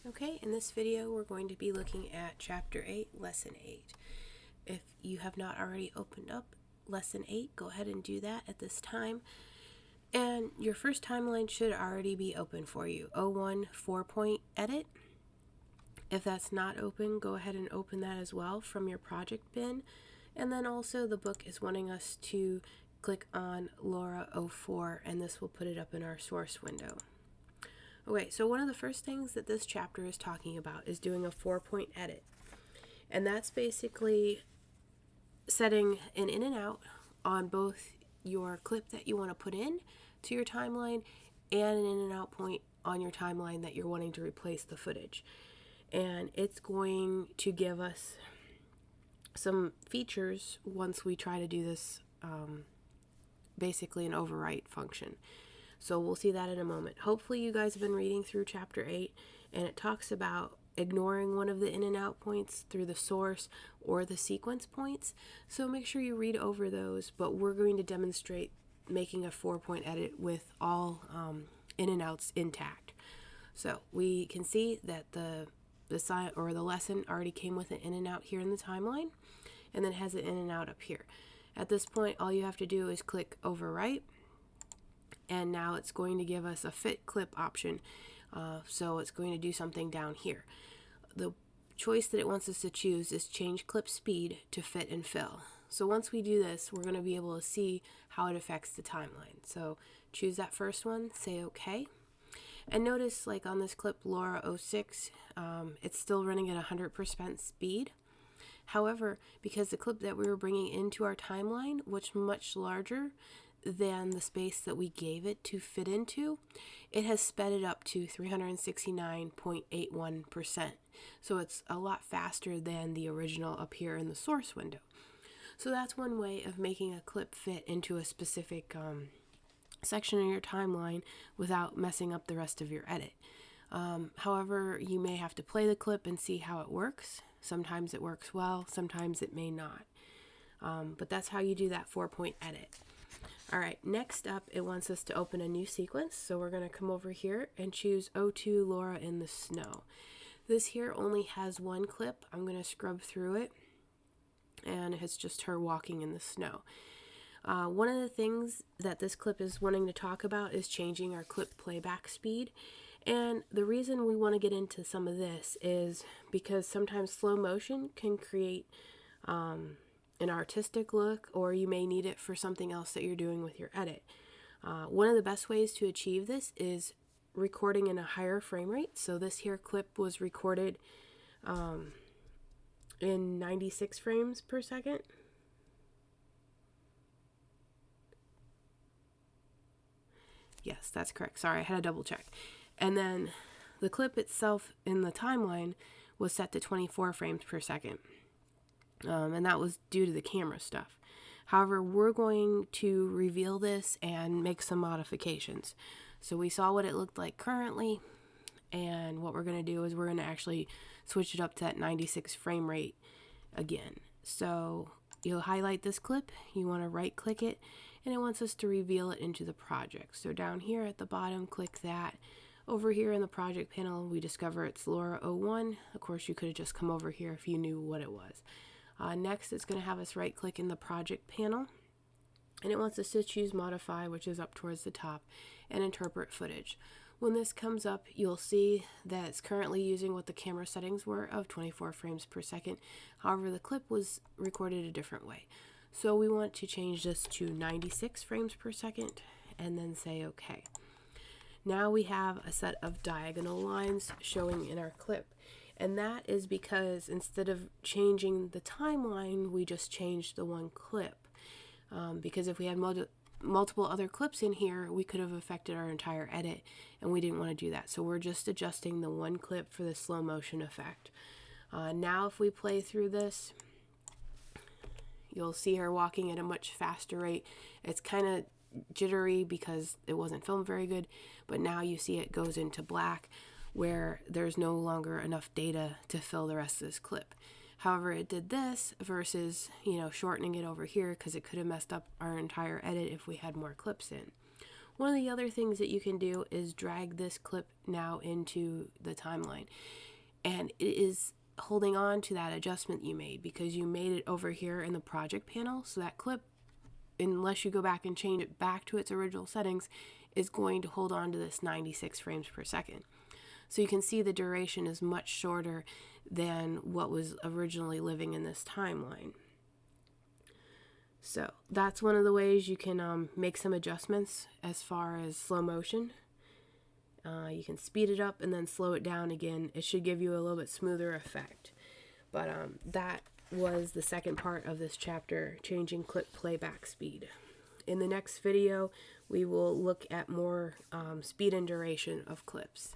Okay, in this video we're going to be looking at Chapter 8, Lesson 8. If you have not already opened up Lesson 8, go ahead and do that at this time. And your first timeline should already be open for you. O1 4-point edit. If that's not open, go ahead and open that as well from your project bin. And then also the book is wanting us to click on Laura 04, and this will put it up in our source window. Okay, so one of the first things that this chapter is talking about is doing a 4-point edit. And that's basically setting an in and out on both your clip that you want to put in to your timeline and an in and out point on your timeline that you're wanting to replace the footage. And it's going to give us some features once we try to do this, basically an overwrite function. So we'll see that in a moment. Hopefully you guys have been reading through Chapter 8, and it talks about ignoring one of the in and out points through the source or the sequence points. So make sure you read over those, but we're going to demonstrate making a 4-point edit with all in and outs intact. So we can see that the lesson already came with an in and out here in the timeline, and then has an in and out up here. At this point, all you have to do is click overwrite. And now it's going to give us a fit clip option. So it's going to do something down here. The choice that it wants us to choose is change clip speed to fit and fill. So once we do this, we're going to be able to see how it affects the timeline. So choose that first one, say OK. And notice, like on this clip, Laura 06, it's still running at 100% speed. However, because the clip that we were bringing into our timeline was much larger than the space that we gave it to fit into, it has sped it up to 369.81%. So it's a lot faster than the original up here in the source window. So that's one way of making a clip fit into a specific section in your timeline without messing up the rest of your edit. However, you may have to play the clip and see how it works. Sometimes it works well, sometimes it may not. But that's how you do that 4-point edit. All right, next up, it wants us to open a new sequence. So we're going to come over here and choose O2 Laura in the snow. This here only has one clip. I'm going to scrub through it, and it's just her walking in the snow. One of the things that this clip is wanting to talk about is changing our clip playback speed. And the reason we want to get into some of this is because sometimes slow motion can create an artistic look, or you may need it for something else that you're doing with your edit. One of the best ways to achieve this is recording in a higher frame rate. So this here clip was recorded in 96 frames per second. Yes, that's correct. Sorry, I had to double check. And then the clip itself in the timeline was set to 24 frames per second. And that was due to the camera stuff. However, we're going to reveal this and make some modifications. So we saw what it looked like currently, and what we're going to do is we're going to actually switch it up to that 96 frame rate again. So you'll highlight this clip, you want to right click it, and it wants us to reveal it into the project. So down here at the bottom, click that. Over here in the project panel, we discover it's Laura 01. Of course, you could have just come over here if you knew what it was. Next, it's going to have us right click in the project panel, and it wants us to choose modify, which is up towards the top, and interpret footage. When this comes up, you'll see that it's currently using what the camera settings were of 24 frames per second. However, the clip was recorded a different way. So we want to change this to 96 frames per second and then say OK. Now we have a set of diagonal lines showing in our clip. And that is because instead of changing the timeline, we just changed the one clip. Because if we had multiple other clips in here, we could have affected our entire edit, and we didn't want to do that. So we're just adjusting the one clip for the slow motion effect. Now if we play through this, you'll see her walking at a much faster rate. It's kind of jittery because it wasn't filmed very good, but now you see it goes into black, where there's no longer enough data to fill the rest of this clip. However, it did this versus, shortening it over here, because it could have messed up our entire edit if we had more clips in. One of the other things that you can do is drag this clip now into the timeline. And it is holding on to that adjustment you made because you made it over here in the project panel. So that clip, unless you go back and change it back to its original settings, is going to hold on to this 96 frames per second. So you can see the duration is much shorter than what was originally living in this timeline. So that's one of the ways you can make some adjustments as far as slow motion. You can speed it up and then slow it down again. It should give you a little bit smoother effect. But that was the second part of this chapter, changing clip playback speed. In the next video, we will look at more speed and duration of clips.